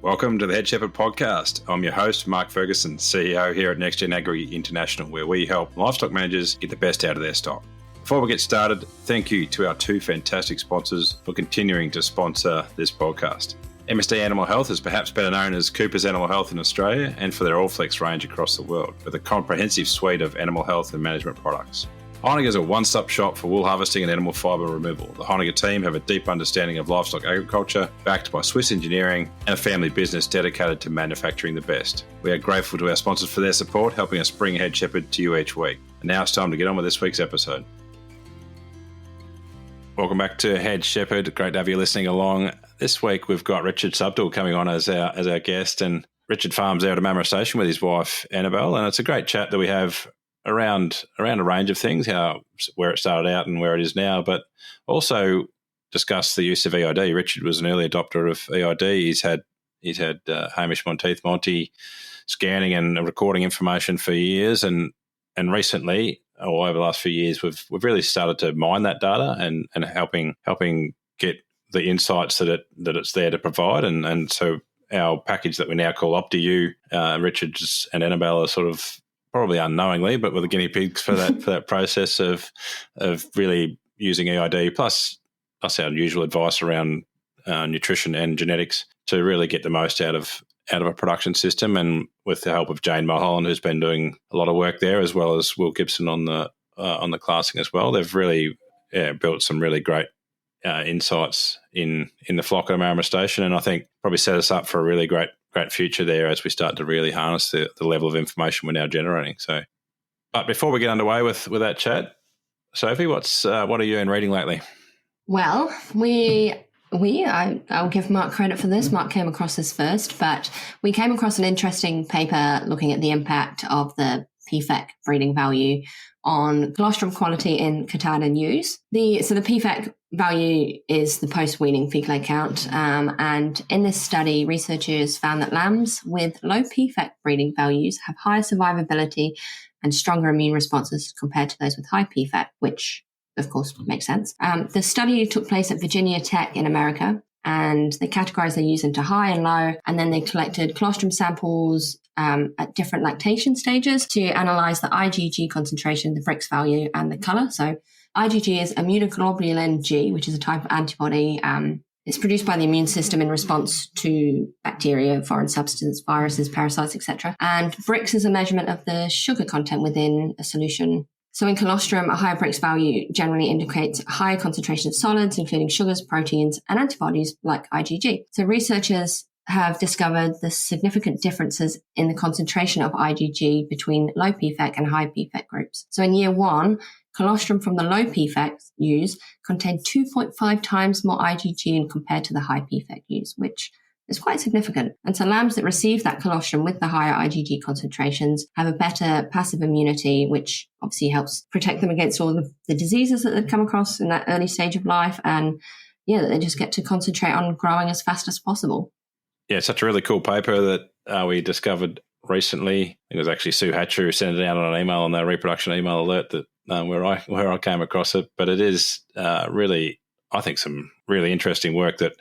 Welcome to the Head Shepherd podcast. I'm your host, Mark Ferguson, CEO here at NextGen Agri International, where we help livestock managers get the best out of their stock. Before we get started, thank you to our two fantastic sponsors for continuing to sponsor this podcast. MSD Animal Health is perhaps better known as Cooper's Animal Health in Australia and for their Allflex range across the world, with a comprehensive suite of animal health and management products. Honiger is a one-stop shop for wool harvesting and animal fibre removal. The Honiger team have a deep understanding of livestock agriculture, backed by Swiss engineering and a family business dedicated to manufacturing the best. We are grateful to our sponsors for their support, helping us bring Head Shepherd to you each week. And now it's time to get on with this week's episode. Welcome back to Head Shepherd. Great to have you listening along. This week we've got Richard Subtil coming on as our guest, and Richard farms out at Omarama Station with his wife Annabelle, and it's a great chat that we have around a range of things, where it started out and where it is now, but also discuss the use of EID. Richard was an early adopter of EID. He's had Hamish Monteith Monty scanning and recording information for years, and recently, or over the last few years, we've really started to mine that data and helping get the insights that it's there to provide, and so our package that we now call OptiU, Richard and Annabelle are sort of probably unknowingly, but we're the guinea pigs for that process of really using EID plus our usual advice around nutrition and genetics to really get the most out of a production system. And with the help of Jane Mulholland, who's been doing a lot of work there, as well as Will Gibson on the classing as well, they've really built some really great insights in the flock at Omarama Station, and I think probably set us up for a really great future there as we start to really harness the level of information we're now generating. So, but before we get underway with that chat, Sophie, what are you reading lately? Well, I'll give Mark credit for this. Mark came across this first, but we came across an interesting paper looking at the impact of the PFEC breeding value on colostrum quality in Katahdin ewes. The PFEC value is the post-weaning fecal egg count, and in this study, researchers found that lambs with low PFEC breeding values have higher survivability and stronger immune responses compared to those with high PFEC, which of course makes sense. The study took place at Virginia Tech in America, and they categorized their ewes into high and low, and then they collected colostrum samples at different lactation stages to analyze the IgG concentration, the Brix value, and the color. So IgG is immunoglobulin G, which is a type of antibody. It's produced by the immune system in response to bacteria, foreign substances, viruses, parasites, etc. And Brix is a measurement of the sugar content within a solution. So in colostrum, a higher Brix value generally indicates a higher concentration of solids, including sugars, proteins, and antibodies like IgG. So researchers have discovered the significant differences in the concentration of IgG between low PFEC and high PFEC groups. So in year 1, colostrum from the low PFEC ewes contained 2.5 times more IgG compared to the high PFEC ewes, which is quite significant. And so lambs that receive that colostrum with the higher IgG concentrations have a better passive immunity, which obviously helps protect them against all the diseases that they've come across in that early stage of life. And that they just get to concentrate on growing as fast as possible. Yeah, it's such a really cool paper that we discovered recently. It was actually Sue Hatcher who sent it out on an email, on their reproduction email alert, that where I came across it. But it is really, I think, some really interesting work that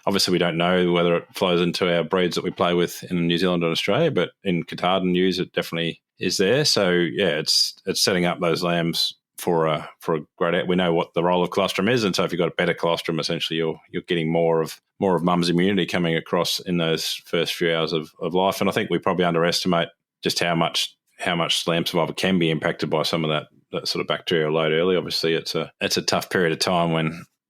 obviously we don't know whether it flows into our breeds that we play with in New Zealand and Australia, but in Katahdin ewes it definitely is there. So yeah, it's setting up those lambs for a great. We know what the role of colostrum is, and so if you've got a better colostrum, essentially you're getting more of mum's immunity coming across in those first few hours of life. And I think we probably underestimate just how much lamb survival can be impacted by some of that sort of bacterial load early. Obviously, it's a tough period of time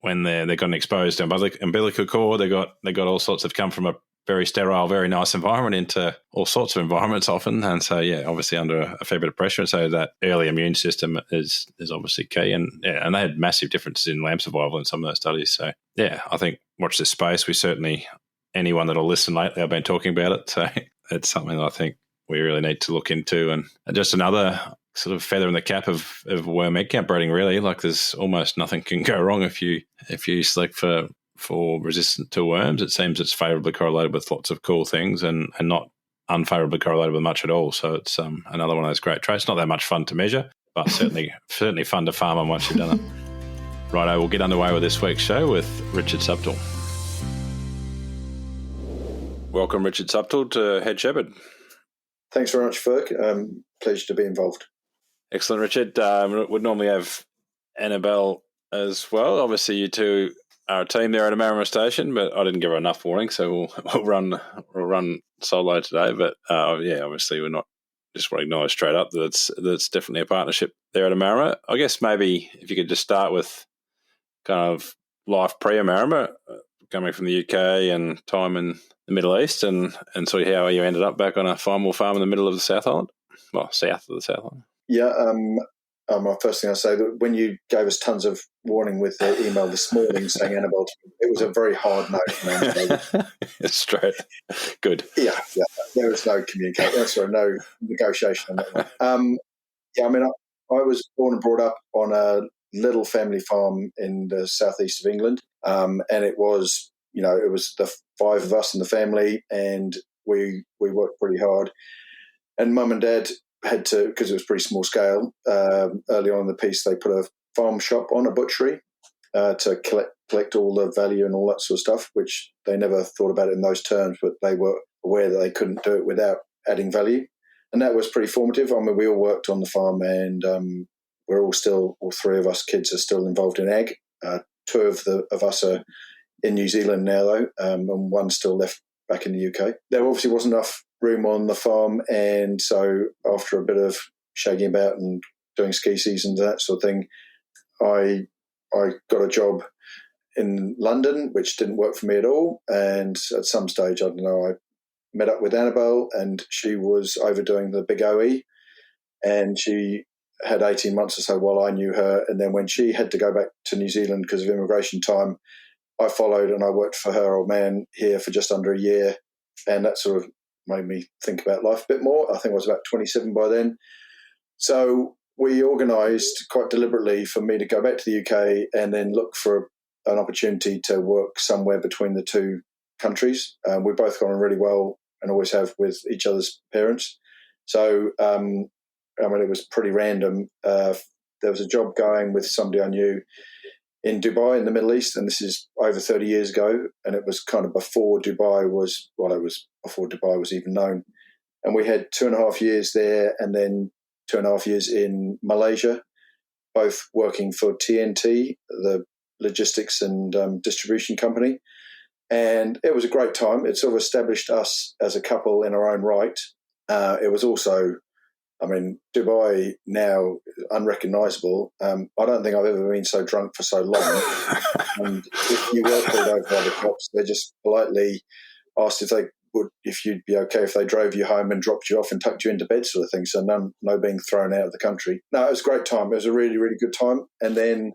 when they've got an exposed umbilical cord. They got all sorts of come from a very sterile, very nice environment into all sorts of environments often. And so, obviously under a fair bit of pressure. And so that early immune system is obviously key. And they had massive differences in lamb survival in some of those studies. So, I think watch this space. We certainly, anyone that'll listen lately, I've been talking about it. So it's something that I think we really need to look into. And just another sort of feather in the cap of worm egg count breeding, really. Like there's almost nothing can go wrong if you select for resistant to worms. It seems it's favourably correlated with lots of cool things and not unfavourably correlated with much at all. So it's another one of those great traits. Not that much fun to measure, but certainly fun to farm on once you've done it. Righto, we'll get underway with this week's show with Richard Subtil. welcome Richard Subtil to Head Shepherd. Thanks very much, Ferg. Pleasure to be involved. Excellent, Richard. We'd normally have Annabelle as well. Obviously, you two are a team there at Omarama Station, but I didn't give her enough warning, so we'll run solo today. But obviously, we're not just want to acknowledge straight up that it's definitely a partnership there at Omarama. I guess maybe if you could just start with kind of life pre-Omarama, coming from the UK and time in the Middle East, and sort of how you ended up back on a farm in the middle of the South Island, well, south of the South Island. Yeah, my first thing I say, that when you gave us tons of warning with the email this morning saying Annabelle, it was a very hard no. Straight. Good. Yeah, there was no communication, no negotiation on that one. I was born and brought up on a little family farm in the southeast of England, and it was the five of us in the family, and we worked pretty hard. And Mum and Dad had to, because it was pretty small scale, early on in the piece, they put a farm shop on, a butchery, to collect all the value and all that sort of stuff, which they never thought about it in those terms, but they were aware that they couldn't do it without adding value. And that was pretty formative. I mean, we all worked on the farm, and we're all three of us kids are still involved in ag. Two of us are in New Zealand now, though, and one still left back in the UK. There obviously wasn't enough room on the farm, and so after a bit of shagging about and doing ski seasons and that sort of thing, I got a job in London, which didn't work for me at all. And at some stage, I don't know, I met up with Annabelle, and she was overdoing the big OE, and she had 18 months or so while I knew her. And then when she had to go back to New Zealand because of immigration time, I followed, and I worked for her old man here for just under a year. And that sort of made me think about life a bit more. I think I was about 27 by then. So we organised quite deliberately for me to go back to the UK and then look for an opportunity to work somewhere between the two countries. We both got on really well and always have with each other's parents. So, it was pretty random. There was a job going with somebody I knew in Dubai in the Middle East, and this is over 30 years ago, and it was kind of before Dubai was even known. And we had 2.5 years there, and then 2.5 years in Malaysia, both working for TNT, the logistics and distribution company. And it was a great time. It sort of established us as a couple in our own right. It was also, Dubai now, unrecognisable. I don't think I've ever been so drunk for so long. And if you were pulled over by the cops, they just politely asked if you'd be okay if they drove you home and dropped you off and tucked you into bed, sort of thing. So no being thrown out of the country. No, it was a great time. It was a really, really good time. And then,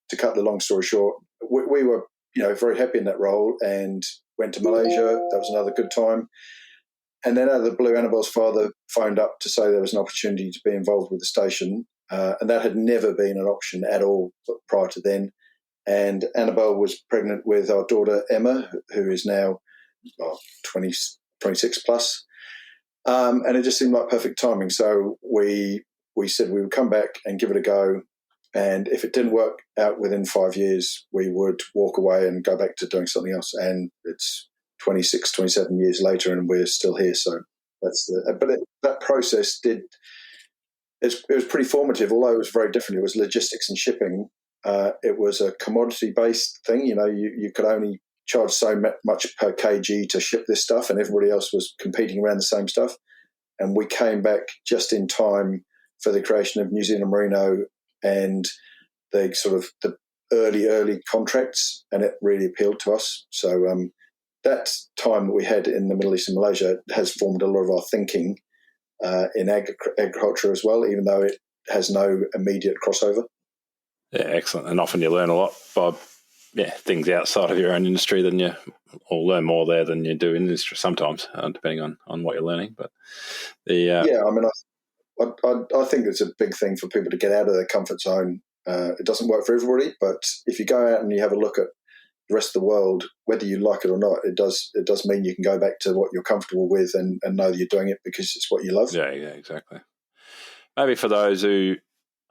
to cut the long story short, we were very happy in that role and went to Malaysia. That was another good time. And then out of the blue, Annabelle's father phoned up to say there was an opportunity to be involved with the station, and that had never been an option at all prior to then. And Annabelle was pregnant with our daughter Emma, who is now 26 plus, and it just seemed like perfect timing. So we said we would come back and give it a go, and if it didn't work out within 5 years, we would walk away and go back to doing something else. And it's 26, 27 years later, and we're still here. So that process it was pretty formative, although it was very different. It was logistics and shipping. It was a commodity-based thing. You could only charge so much per kg to ship this stuff, and everybody else was competing around the same stuff. And we came back just in time for the creation of New Zealand Merino and the sort of the early contracts, and it really appealed to us. So that time that we had in the Middle East and Malaysia has formed a lot of our thinking in agriculture as well, even though it has no immediate crossover. Yeah, excellent. And often you learn a lot by things outside of your own industry or learn more there than you do in industry sometimes, depending on what you're learning. But I think it's a big thing for people to get out of their comfort zone. It doesn't work for everybody, but if you go out and you have a look at the rest of the world, whether you like it or not, it does mean you can go back to what you're comfortable with and know that you're doing it because it's what you love. Yeah, exactly. Maybe for those who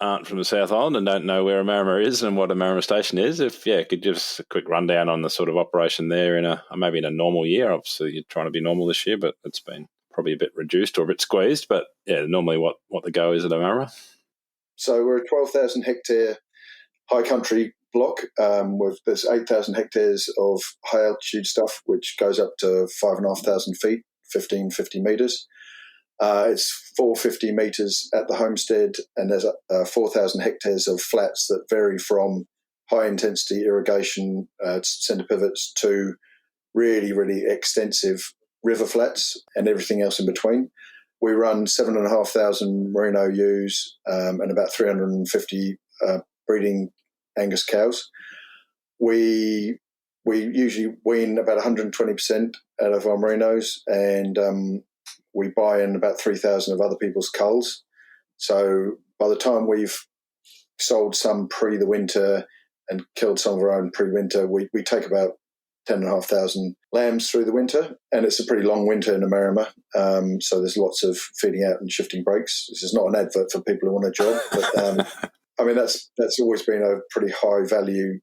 aren't from the South Island and don't know where Omarama is and what Omarama Station is, could give us a quick rundown on the sort of operation there maybe in a normal year. Obviously, you're trying to be normal this year, but it's been probably a bit reduced or a bit squeezed. But yeah, normally what the go is at Omarama. So we're a 12,000 hectare high country block with there's 8,000 hectares of high altitude stuff, which goes up to 5,500 feet, 1,550 metres. It's 450 metres at the homestead, and there's 4,000 hectares of flats that vary from high intensity irrigation centre pivots to really, really extensive river flats and everything else in between. We run 7,500 merino ewes and about 350 breeding Angus cows. We usually wean about 120% out of our merinos, and we buy in about 3,000 of other people's culls. So by the time we've sold some pre the winter and killed some of our own pre-winter, we take about 10,500 lambs through the winter, and it's a pretty long winter in Omarama, so there's lots of feeding out and shifting breaks. This is not an advert for people who want a job, but I mean that's always been a pretty high value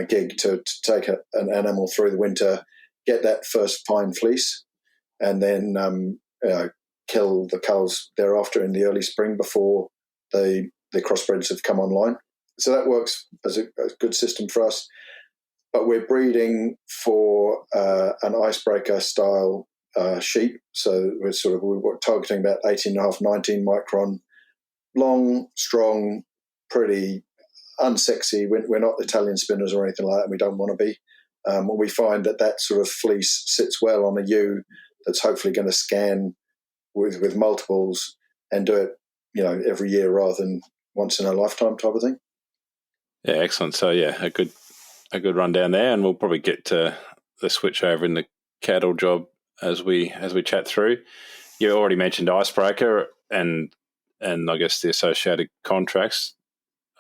gig to take an animal through the winter, get that first fine fleece, and then kill the culls thereafter in the early spring before the crossbreds have come online. So that works as a good system for us. But we're breeding for an icebreaker style sheep. So we're targeting about 18.5, 19 micron, long, strong, pretty unsexy. We're not Italian spinners or anything like that, and we don't want to be. We find that sort of fleece sits well on a ewe that's hopefully going to scan with multiples and do it, every year rather than once in a lifetime type of thing. Yeah, excellent. So yeah, a good rundown there, and we'll probably get to the switch over in the cattle job as we chat through. You already mentioned icebreaker and I guess the associated contracts.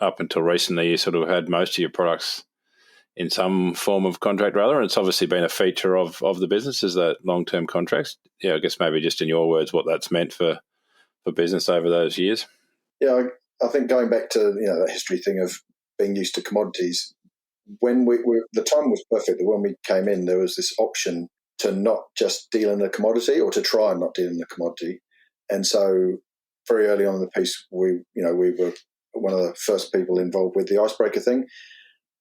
Up until recently, you sort of had most of your products in some form of contract rather, and it's obviously been a feature of the business is that long-term contracts. Yeah, I guess maybe just in your words, what that's meant for business over those years. Yeah, I think going back to that history thing of being used to commodities, when the time was perfect that when we came in, there was this option to not just deal in a commodity or to try and not deal in a commodity. And so very early on in the piece, we were one of the first people involved with the icebreaker thing.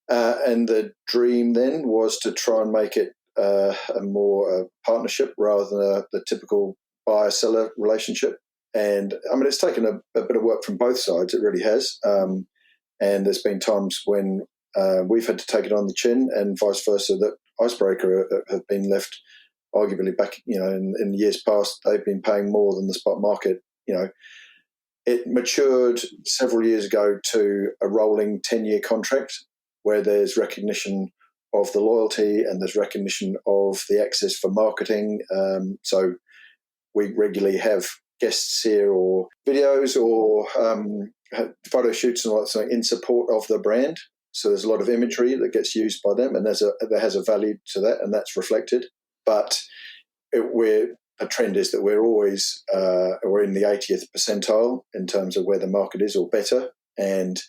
And the dream then was to try and make it a more partnership rather than the typical buyer-seller relationship. And I mean, it's taken a bit of work from both sides. It really has. And there's been times when we've had to take it on the chin, and vice versa, that icebreaker have been left arguably back, in years past, they've been paying more than the spot market. It matured several years ago to a rolling 10-year contract where there's recognition of the loyalty and there's recognition of the access for marketing. So we regularly have guests here or videos or photo shoots and all that sort in support of the brand. So there's a lot of imagery that gets used by them, and there has a value to that, and that's reflected. But a trend is that we're always we're in the 80th percentile in terms of where the market is or better. And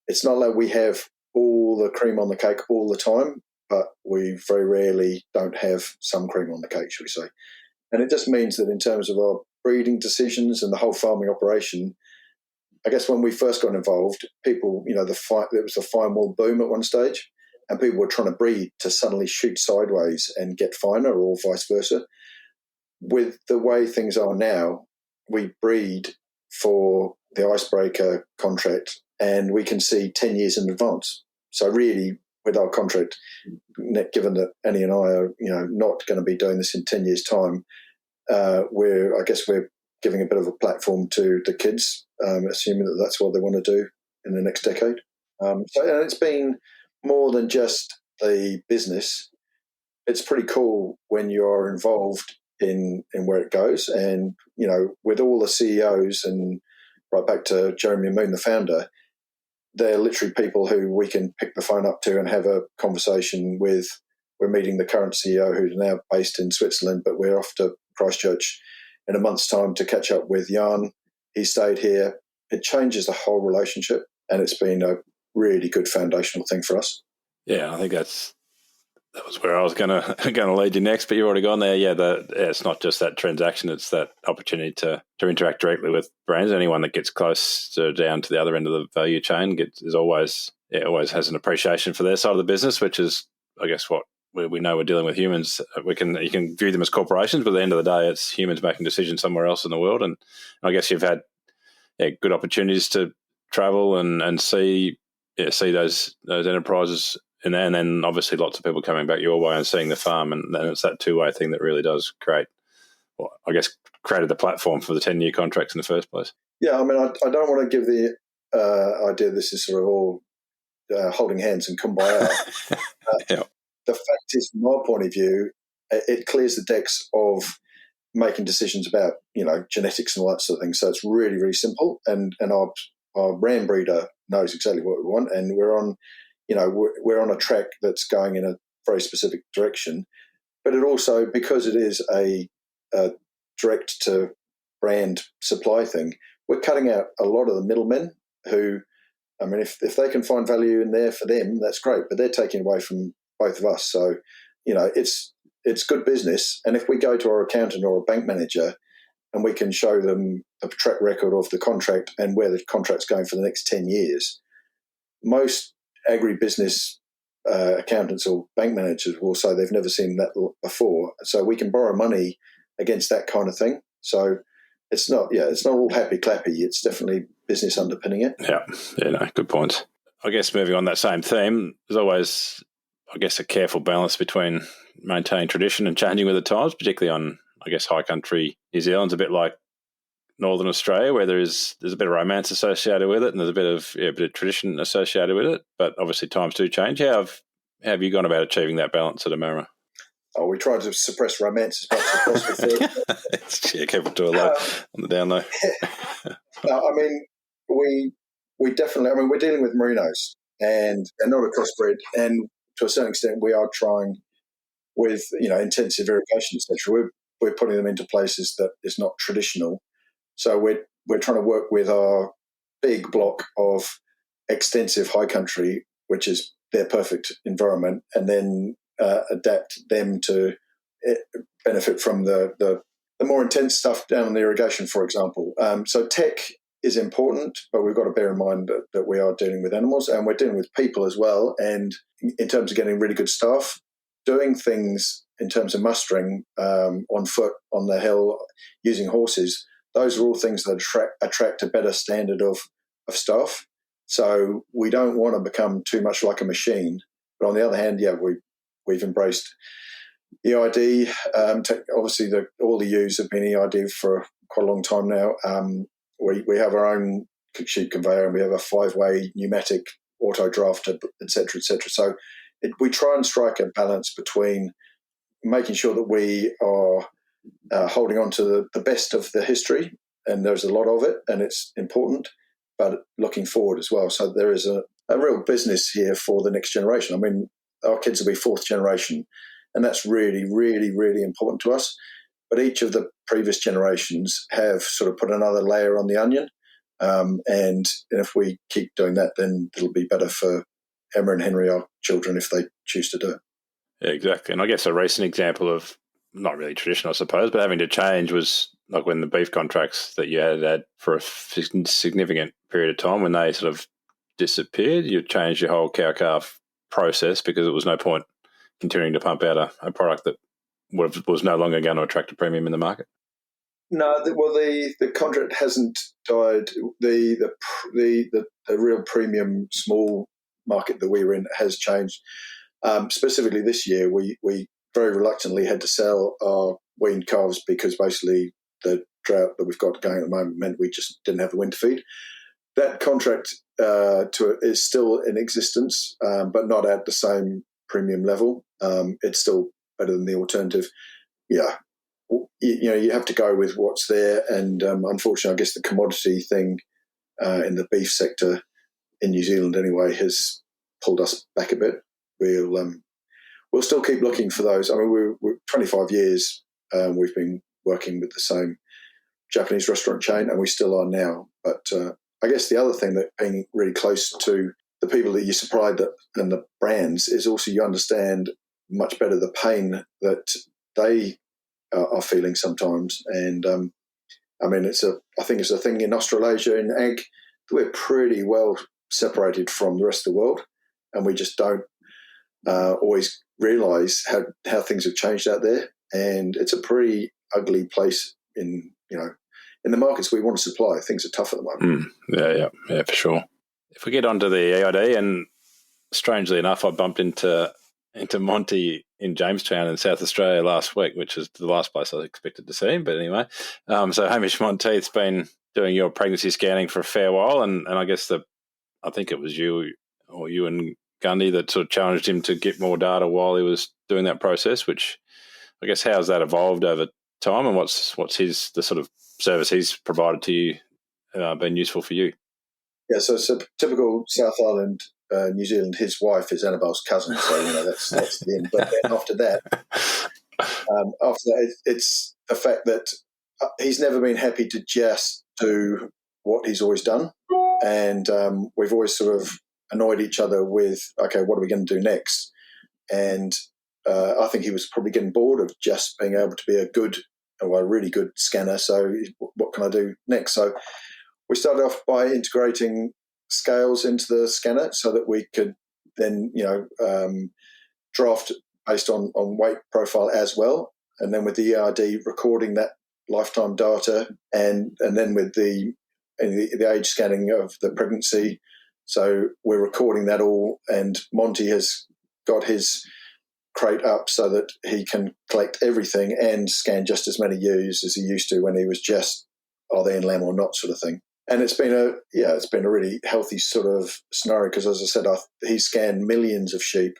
it's not like we have all the cream on the cake all the time, but we very rarely don't have some cream on the cake, shall we say. And it just means that in terms of our breeding decisions and the whole farming operation, I guess when we first got involved, people, there was a fine wool boom at one stage, and people were trying to breed to suddenly shoot sideways and get finer, or vice versa. With the way things are now, we breed for the icebreaker contract, and we can see 10 years in advance. So really, with our contract, given that Annie and I are, not going to be doing this in 10 years' time, we're giving a bit of a platform to the kids, assuming that that's what they want to do in the next decade. And it's been more than just the business. It's pretty cool when you're involved in where it goes. And, with all the CEOs and right back to Jeremy Moon, the founder, they're literally people who we can pick the phone up to and have a conversation with. We're meeting the current CEO who's now based in Switzerland, but we're off to Christchurch in a month's time to catch up with Jan. He stayed here it changes the whole relationship, and it's been a really good foundational thing for us. Yeah, I think that was where I was going to lead you next, but you've already gone there. Yeah, it's not just that transaction; it's that opportunity to interact directly with brands. Anyone that gets close down to the other end of the value chain always has an appreciation for their side of the business, which is, I guess, what we know we're dealing with humans. You can view them as corporations, but at the end of the day, it's humans making decisions somewhere else in the world. And I guess you've had good opportunities to travel and see those enterprises. And then obviously lots of people coming back your way and seeing the farm, and then it's that two-way thing that really does created the platform for the 10-year contracts in the first place. Yeah, I mean, I don't want to give the idea this is sort of all holding hands and kumbaya. Yeah. The fact is, from our point of view, it clears the decks of making decisions about, genetics and all that sort of thing. So it's really, really simple, and our ram breeder knows exactly what we want, and we're on a track that's going in a very specific direction. But it also, because it is a direct to brand supply thing, we're cutting out a lot of the middlemen who, I mean, if they can find value in there for them, that's great, but they're taking away from both of us. So, it's good business. And if we go to our accountant or a bank manager and we can show them a track record of the contract and where the contract's going for the next 10 years, most agribusiness accountants or bank managers will say they've never seen that before. So we can borrow money against that kind of thing. So it's not all happy clappy. It's definitely business underpinning it. Yeah, no, good point. I guess moving on that same theme, there's always, I guess, a careful balance between maintaining tradition and changing with the times, particularly on, I guess, high country New Zealand's a bit like Northern Australia, where there's a bit of romance associated with it, and there's a bit of tradition associated with it. But obviously, times do change. How have you gone about achieving that balance at Omarama? Oh, we try to suppress romance as much as possible. Careful to a low on the down low. No, I mean, we definitely. I mean, we're dealing with merinos, and they're not a crossbred, and to a certain extent, we are trying with intensive irrigation, etc. We're putting them into places that is not traditional. So we're trying to work with our big block of extensive high country, which is their perfect environment, and then adapt them to benefit from the more intense stuff down on the irrigation, for example. So tech is important, but we've got to bear in mind that we are dealing with animals and we're dealing with people as well. And in terms of getting really good staff, doing things in terms of mustering on foot, on the hill, using horses, those are all things that attract a better standard of staff. So we don't want to become too much like a machine. But on the other hand, we've embraced EID. Obviously, all the ewes have been EID for quite a long time now. We have our own sheep conveyor, and we have a 5-way pneumatic auto drafter, et cetera, et cetera. So we try and strike a balance between making sure that we are holding on to the best of the history, and there's a lot of it, and it's important, but looking forward as well. So there is a real business here for the next generation. I mean, our kids will be 4th generation, and that's really, really, really important to us. But each of the previous generations have sort of put another layer on the onion, and if we keep doing that, then it'll be better for Emma and Henry, our children, if they choose to do it. Yeah, exactly. And I guess a recent example of not really traditional, I suppose, but having to change was like when the beef contracts that you had for a significant period of time, when they sort of disappeared, you changed your whole cow-calf process because it was no point continuing to pump out a product that was no longer going to attract a premium in the market. No, the contract hasn't died. The real premium small market that we were in has changed. Specifically this year, we very reluctantly had to sell our weaned calves because basically the drought that we've got going at the moment meant we just didn't have the winter feed. That contract is still in existence, but not at the same premium level. It's still better than the alternative. Yeah, you have to go with what's there, and unfortunately, I guess the commodity thing in the beef sector in New Zealand anyway has pulled us back a bit. We'll still keep looking for those. I mean, we're 25 years. We've been working with the same Japanese restaurant chain, and we still are now. But I guess the other thing that being really close to the people that you supply and the brands is also you understand much better the pain that they are feeling sometimes. And I mean, I think it's a thing in Australasia in ag. We're pretty well separated from the rest of the world, and we just don't always realise how things have changed out there. And it's a pretty ugly place in the markets we want to supply. Things are tough at the moment. Yeah, for sure. If we get onto the EID, and strangely enough, I bumped into Monty in Jamestown in South Australia last week, which is the last place I expected to see him. But anyway, so Hamish Monteith's been doing your pregnancy scanning for a fair while, and I guess I think it was you and Gundy that sort of challenged him to get more data while he was doing that process, which I guess how's that evolved over time, and what's the sort of service he's provided to you been useful for you? Yeah, so it's a typical South Island, New Zealand. His wife is Annabelle's cousin, so that's the end. But then after that, it's the fact that he's never been happy to just do what he's always done, and we've always sort of annoyed each other with, okay, what are we going to do next? And I think he was probably getting bored of just being able to be a really good scanner. So what can I do next? So we started off by integrating scales into the scanner so that we could then, draft based on weight profile as well. And then with the EID recording that lifetime data, and then with the age scanning of the pregnancy. So we're recording that all, and Monty has got his crate up so that he can collect everything and scan just as many ewes as he used to when he was just, are they in lamb or not, sort of thing. And it's been a really healthy sort of scenario because, as I said, he scanned millions of sheep,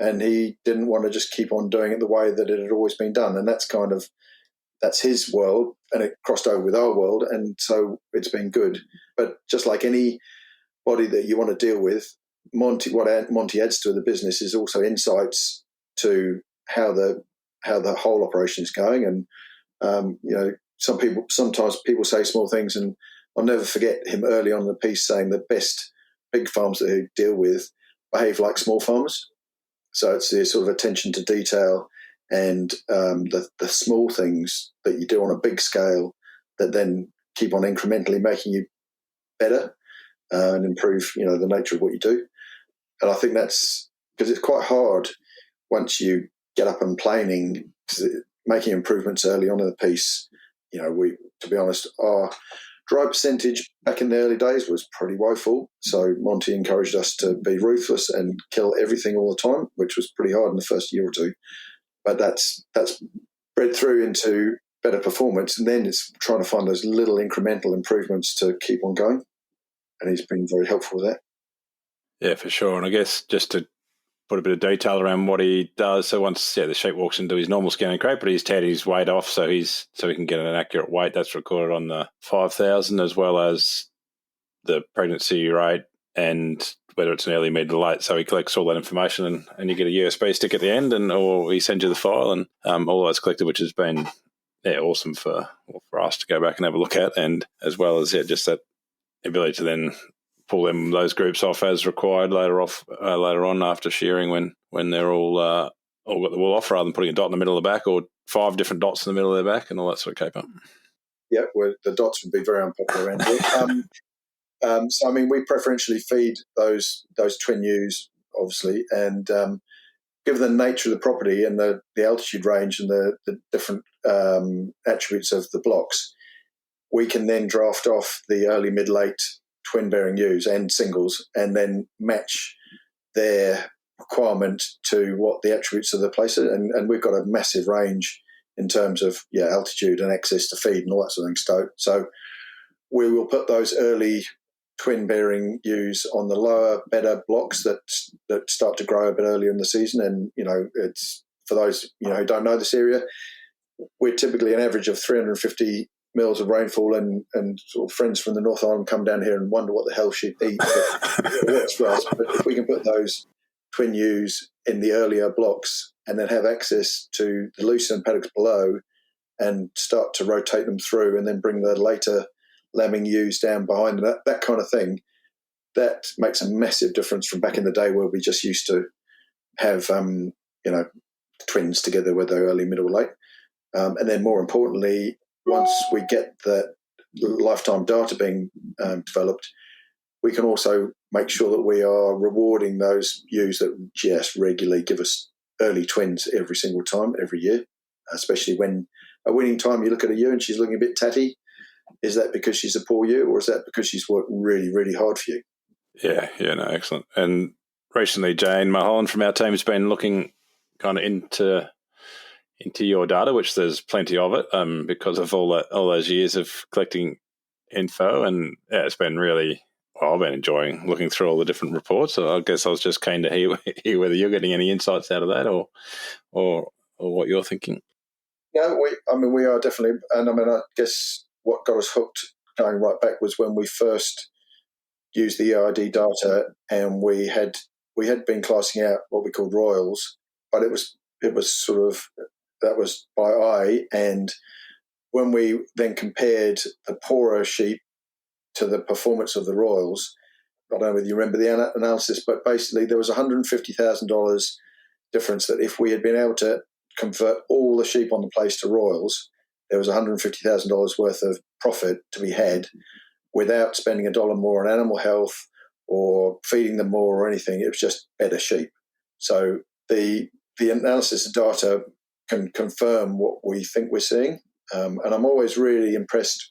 and he didn't want to just keep on doing it the way that it had always been done. And that's his world, and it crossed over with our world, and so it's been good. But just like anybody that you want to deal with, what Monty adds to the business is also insights to how the whole operation is going. And sometimes people say small things, and I'll never forget him early on in the piece saying the best big farms that he deal with behave like small farmers. So it's the sort of attention to detail and the small things that you do on a big scale that then keep on incrementally making you better and improve, the nature of what you do. And I think that's because it's quite hard once you get up and planing, making improvements early on in the piece. To be honest, our dry percentage back in the early days was pretty woeful. So Monty encouraged us to be ruthless and kill everything all the time, which was pretty hard in the first year or two. But that's bred through into better performance, and then it's trying to find those little incremental improvements to keep on going. And he's been very helpful with that. Yeah, for sure. And I guess just to put a bit of detail around what he does. So once the sheep walks into his normal scanning crate, but he's tagged his weight off so he can get an accurate weight that's recorded on the 5,000, as well as the pregnancy rate and whether it's an early, mid, or late. So he collects all that information, and you get a USB stick at the end, or he sends you the file, and all that's collected, which has been awesome for us to go back and have a look at, and as well as just that ability to then pull those groups off as required later on after shearing when they're all got the wool off, rather than putting a dot in the middle of the back or 5 different dots in the middle of their back and all that sort of caper. Yeah, well, the dots would be very unpopular around here. So, I mean, we preferentially feed those twin ewes, obviously, and given the nature of the property and the altitude range and the different attributes of the blocks, we can then draft off the early, mid, late twin-bearing ewes and singles, and then match their requirement to what the attributes of the place are. And we've got a massive range in terms of altitude and access to feed and all that sort of thing. So we will put those early twin-bearing ewes on the lower, better blocks that start to grow a bit earlier in the season. And it's for those who don't know this area, we're typically an average of 350 mils of rainfall, and sort of friends from the North Island come down here and wonder what the hell sheep eat. It works for us. But if we can put those twin ewes in the earlier blocks and then have access to the lucerne paddocks below and start to rotate them through, and then bring the later lambing ewes down behind them, that kind of thing, that makes a massive difference from back in the day where we just used to have, twins together, whether they're early, middle, late. And then more importantly, once we get the lifetime data being developed, we can also make sure that we are rewarding those ewes that just regularly give us early twins every single time, every year, especially when a winning time you look at a ewe and she's looking a bit tatty. Is that because she's a poor ewe, or is that because she's worked really, really hard for you? Yeah, no, excellent. And recently, Jane Mulholland from our team has been looking kind of into your data, which there's plenty of it, because of all those years of collecting info, and yeah, it's been really. Well, I've been enjoying looking through all the different reports. So I guess I was just keen to hear whether you're getting any insights out of that, or what you're thinking. No, we are definitely, and I guess what got us hooked going right back was when we first used the EID data, and we had been classing out what we called royals, but it was sort of, that was by eye, and when we then compared the poorer sheep to the performance of the royals, I don't know whether you remember the analysis, but basically there was $150,000 difference, that if we had been able to convert all the sheep on the place to royals, there was $150,000 worth of profit to be had without spending $1 more on animal health or feeding them more or anything. It was just better sheep. So the analysis of data can confirm what we think we're seeing. And I'm always really impressed,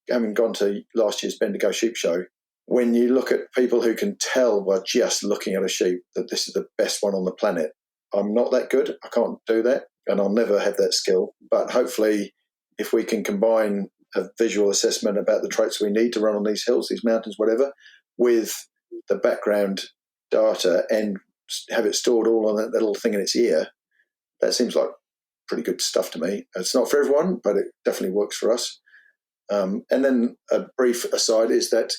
having gone to last year's Bendigo Sheep Show, when you look at people who can tell by just looking at a sheep that this is the best one on the planet. I'm not that good. I can't do that, and I'll never have that skill. But hopefully, if we can combine a visual assessment about the traits we need to run on these hills, these mountains, whatever, with the background data and have it stored all on that little thing in its ear, that seems like pretty good stuff to me. It's not for everyone, but it definitely works for us. And then a brief aside is that,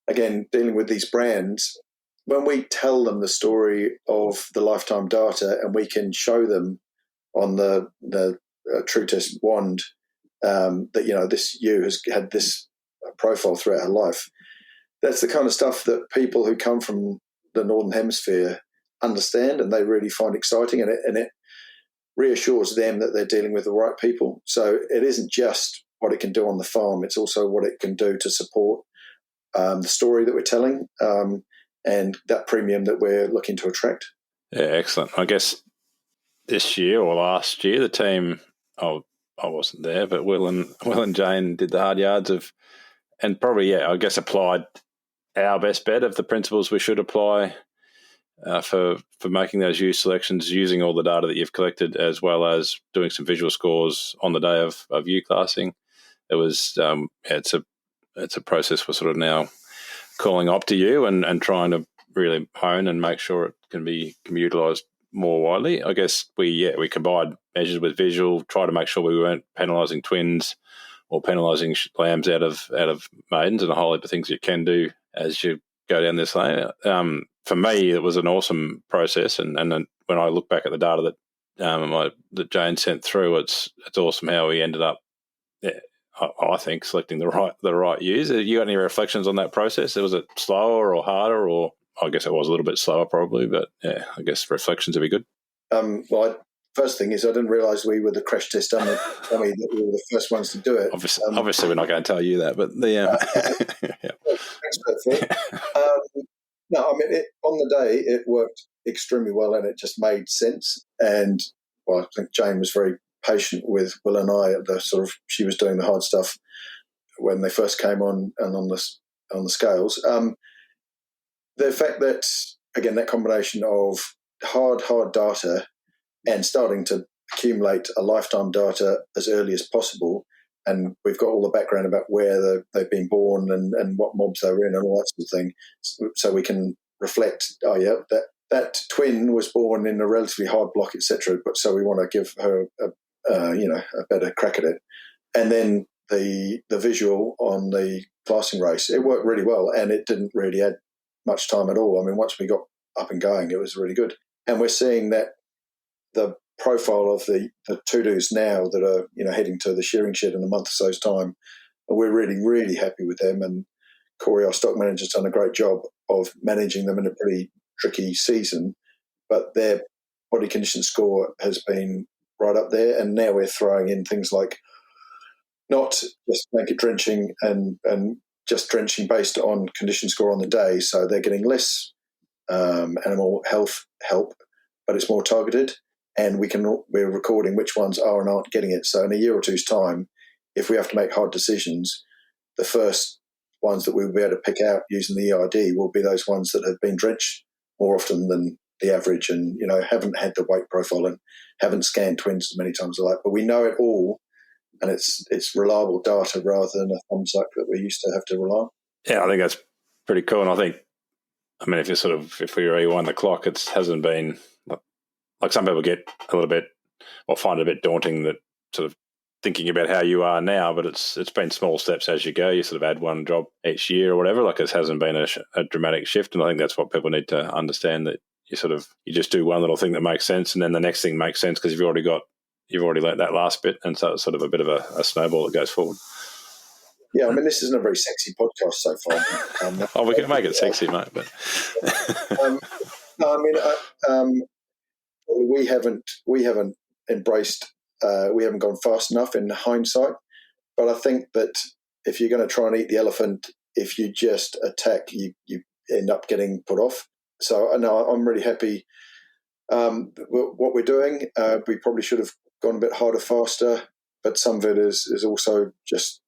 again, dealing with these brands, when we tell them the story of the lifetime data and we can show them on the True Test wand that, this ewe has had this profile throughout her life, that's the kind of stuff that people who come from the Northern Hemisphere understand and they really find exciting, and it reassures them that they're dealing with the right people. So it isn't just what it can do on the farm, it's also what it can do to support the story that we're telling, and that premium that we're looking to attract. Yeah, excellent. I guess this year or last year, the team, I wasn't there, but Will and Jane did the hard yards and probably, I guess applied our best bet of the principles we should apply for making those use selections, using all the data that you've collected, as well as doing some visual scores on the day of ewe classing. It was it's a process we're sort of now calling up to you and trying to really hone and make sure it can be utilised more widely. I guess we combined measures with visual, try to make sure we weren't penalising twins or penalising lambs out of maidens, and a whole heap of things you can do as you go down this lane. For me, it was an awesome process, and then when I look back at the data that Jane sent through, it's awesome how we ended up. I think selecting the right ewes. You got any reflections on that process? Was it slower or harder, or I guess it was a little bit slower probably, but yeah, I guess reflections would be good. First thing is I didn't realise we were the crash test dummy, that we were the first ones to do it. Obviously we're not going to tell you that, but yeah. Thanks for that. No, on the day it worked extremely well and it just made sense. And I think Jane was very patient with Will and I. She was doing the hard stuff when they first came on and on the scales. The fact that, again, that combination of hard data and starting to accumulate a lifetime data as early as possible, and we've got all the background about where they've been born and what mobs they were in and all that sort of thing, so we can reflect, that twin was born in a relatively hard block, etc. But so we want to give her a better crack at it. And then the visual on the classing race, it worked really well, and it didn't really add much time at all. I mean, once we got up and going, it was really good. And we're seeing that the profile of the to-dos now that are heading to the shearing shed in a month or so's time And we're really, really happy with them. And Corey, our stock manager, has done a great job of managing them in a pretty tricky season. But their body condition score has been right up there. And now we're throwing in things like not just blanket drenching and just drenching based on condition score on the day. So they're getting less animal health help, but it's more targeted. And we're recording which ones are and aren't getting it. So in a year or two's time, if we have to make hard decisions, the first ones that we'll be able to pick out using the EID will be those ones that have been drenched more often than the average and, haven't had the weight profile and haven't scanned twins as many times as I like. But we know it all, and it's reliable data rather than a thumbs up that we used to have to rely on. Yeah, I think that's pretty cool. And I think, if we rewind the clock, it hasn't been like some people get a little bit or find it a bit daunting that sort of thinking about how you are now, but it's been small steps as you go. You sort of add one job each year or whatever. Like, it hasn't been a dramatic shift, and I think that's what people need to understand, that you just do one little thing that makes sense, and then the next thing makes sense because you've already learnt that last bit, and so it's sort of a bit of a snowball that goes forward. Yeah, I mean, this isn't a very sexy podcast so far. We can make it sexy, mate. But no, I mean, we haven't embraced. We haven't gone fast enough in hindsight. But I think that if you're going to try and eat the elephant, if you just attack, you end up getting put off. So no, I'm really happy. What we're doing, we probably should have gone a bit harder, faster. But some of it is also just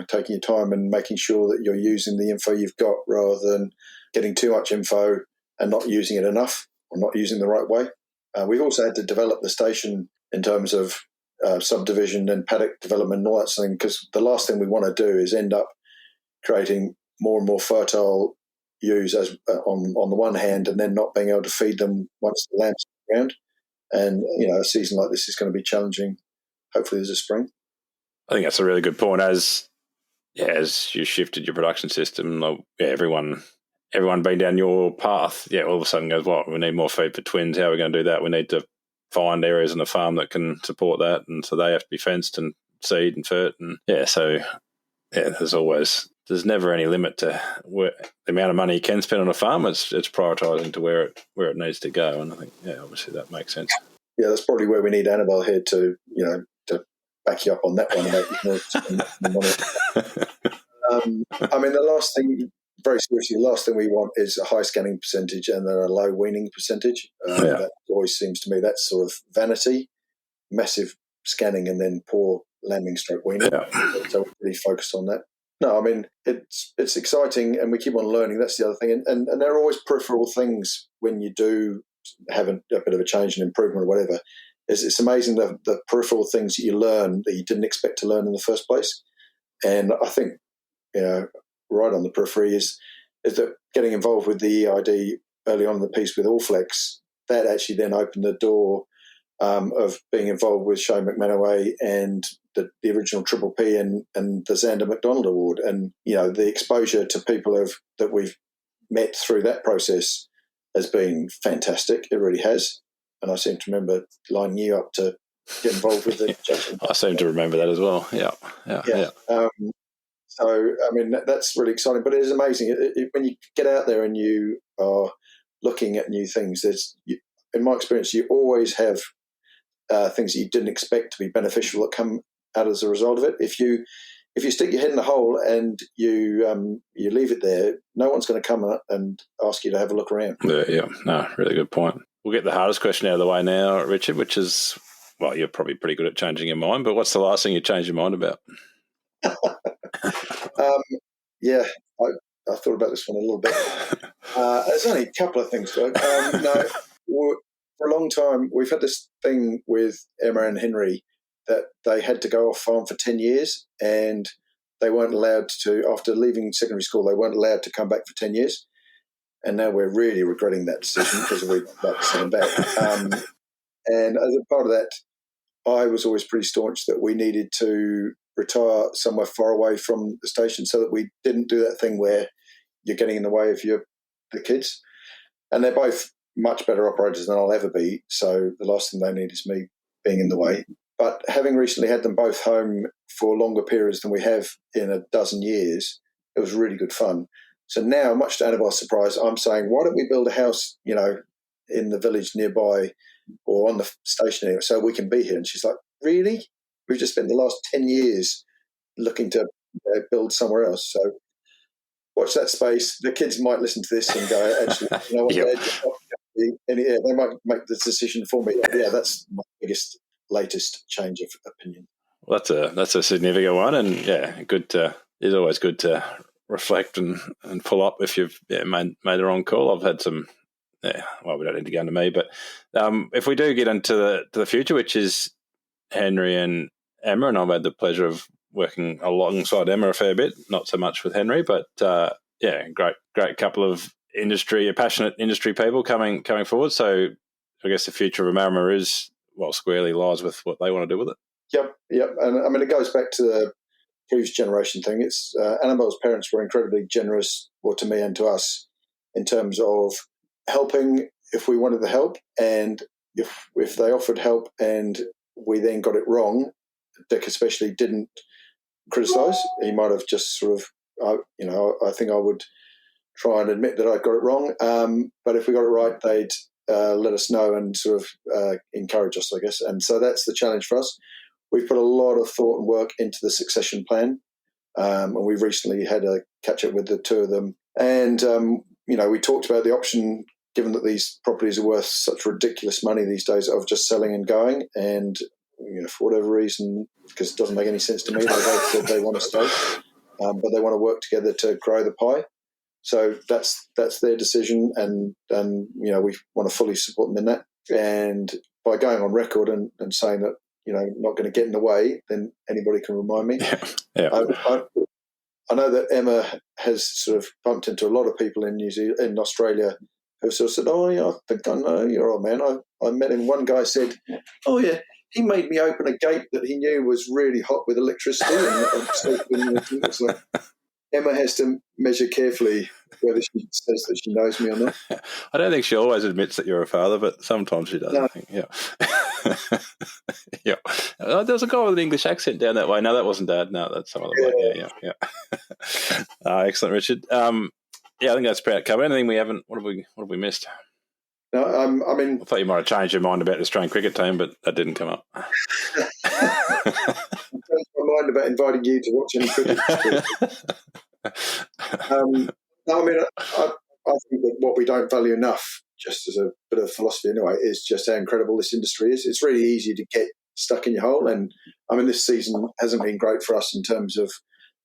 taking your time and making sure that you're using the info you've got rather than getting too much info and not using it enough or not using the right way. We've also had to develop the station in terms of subdivision and paddock development and all that thing, because the last thing we want to do is end up creating more and more fertile ewes as on the one hand, and then not being able to feed them once the lambs are around. And a season like this is going to be challenging. Hopefully, there's a spring. I think that's a really good point. As you shifted your production system, everyone been down your path, all of a sudden goes, we need more feed for twins. How are we going to do that? We need to find areas in the farm that can support that, and so they have to be fenced and seed and fert, and there's never any limit to the amount of money you can spend on a farm. It's prioritising to where it needs to go, and I think obviously that makes sense. Yeah, that's probably where we need Annabelle here to to back you up on that one about I mean, the last thing we want is a high scanning percentage and then a low weaning percentage. That always seems to me that's sort of vanity, massive scanning and then poor lambing stroke weaning. So we're really focused on that. No, I mean, it's exciting and we keep on learning. That's the other thing. And there are always peripheral things when you do have a bit of a change and improvement or whatever. It's amazing the peripheral things that you learn that you didn't expect to learn in the first place. And I think, right on the periphery is that getting involved with the EID early on in the piece with Allflex, that actually then opened the door of being involved with Shane McManaway and the original Triple P and the Xander McDonald Award. And, the exposure to people that we've met through that process has been fantastic. It really has. And I seem to remember lining you up to get involved with the judging. I seem to remember that as well. Yeah. So, I mean, that's really exciting. But it is amazing. When you get out there and you are looking at new things, in my experience, you always have things that you didn't expect to be beneficial that come out as a result of it. If you stick your head in the hole and you leave it there, no one's going to come and ask you to have a look around. Yeah. No, really good point. We'll get the hardest question out of the way now, Richard, which is, you're probably pretty good at changing your mind, but what's the last thing you changed your mind about? I thought about this one a little bit. There's only a couple of things. For a long time, we've had this thing with Emma and Henry that they had to go off farm for 10 years and they weren't allowed to, after leaving secondary school, they weren't allowed to come back for 10 years. And now we're really regretting that decision because we'd like to send them back. And as a part of that, I was always pretty staunch that we needed to retire somewhere far away from the station so that we didn't do that thing where you're getting in the way of the kids. And they're both much better operators than I'll ever be. So the last thing they need is me being in the way. But having recently had them both home for longer periods than we have in a dozen years, it was really good fun. So now, much to Annabelle's surprise, I'm saying, why don't we build a house, in the village nearby or on the station area so we can be here? And she's like, really? We've just spent the last 10 years looking to build somewhere else. So watch that space. The kids might listen to this and go, actually, you know what, Yep. they might make the decision for me. Yeah, that's my latest change of opinion. Well, that's a significant one, and it's always good to reflect and pull up if you've made the wrong call. I've had some. Well, we don't need to go into me, but if we do get into the future, which is Henry and Emma, and I've had the pleasure of working alongside Emma a fair bit, not so much with Henry, but great couple of passionate industry people coming forward. So I guess the future of Omarama is, squarely lies with what they want to do with it. Yep. And I mean, it goes back to the previous generation thing. It's Annabelle's parents were incredibly generous, to me and to us, in terms of helping if we wanted the help, and if they offered help and we then got it wrong, Dick especially didn't criticise. He might have just sort of, I think I would try and admit that I got it wrong. But if we got it right, they'd let us know and sort of encourage us, I guess. And so that's the challenge for us. We've put a lot of thought and work into the succession plan, and we've recently had a catch-up with the two of them. And, we talked about the option, given that these properties are worth such ridiculous money these days, of just selling and going. And, for whatever reason, because it doesn't make any sense to me, they both said they want to stay, but they want to work together to grow the pie. So that's their decision, and we want to fully support them in that. And by going on record and saying that, not going to get in the way, then anybody can remind me. Yeah. I know that Emma has sort of bumped into a lot of people in in Australia who sort of said, "Oh yeah, I think I know your old man." I met him. One guy said, "Oh yeah, he made me open a gate that he knew was really hot with electricity." And it's like, Emma has to measure carefully whether she says that she knows me or not. I don't think she always admits that you're a father, but sometimes she does. No. I think, yeah. Yeah. There was a guy with an English accent down that way. No, that wasn't Dad. No, that's some other way. Yeah. Excellent, Richard. I think that's about covered. Anything we haven't? What have we missed? No, I mean, I thought you might have changed your mind about the Australian cricket team, but that didn't come up. I changed my mind about inviting you to watch any cricket. No, I mean, I think that what we don't value enough, just as a bit of philosophy anyway, is just how incredible this industry is. It's really easy to get stuck in your hole. And I mean, this season hasn't been great for us in terms of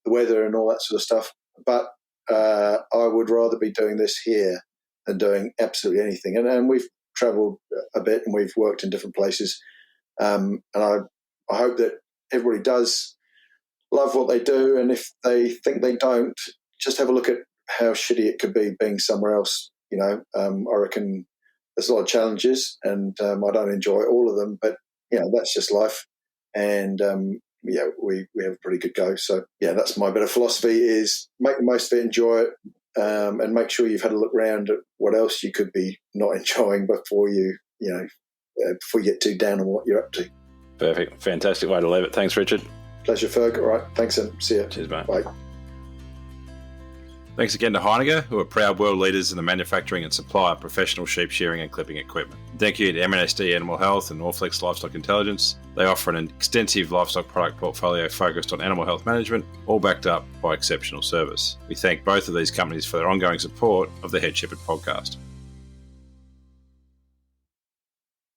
the weather and all that sort of stuff. But I would rather be doing this here than doing absolutely anything. And we've travelled a bit and we've worked in different places. And I hope that everybody does love what they do. And if they think they don't, just have a look at how shitty it could be being somewhere else. I reckon there's a lot of challenges, and I don't enjoy all of them, but that's just life. And we have a pretty good go. So that's my bit of philosophy: is make the most of it, enjoy it, and make sure you've had a look around at what else you could be not enjoying before you get too down on what you're up to. Perfect, fantastic way to leave it. Thanks, Richard. Pleasure, Ferg. All right, thanks, and see you. Cheers, mate. Bye. Thanks again to Heineken, who are proud world leaders in the manufacturing and supply of professional sheep shearing and clipping equipment. Thank you to M&SD Animal Health and Norflex Livestock Intelligence. They offer an extensive livestock product portfolio focused on animal health management, all backed up by exceptional service. We thank both of these companies for their ongoing support of the Head Shepherd podcast.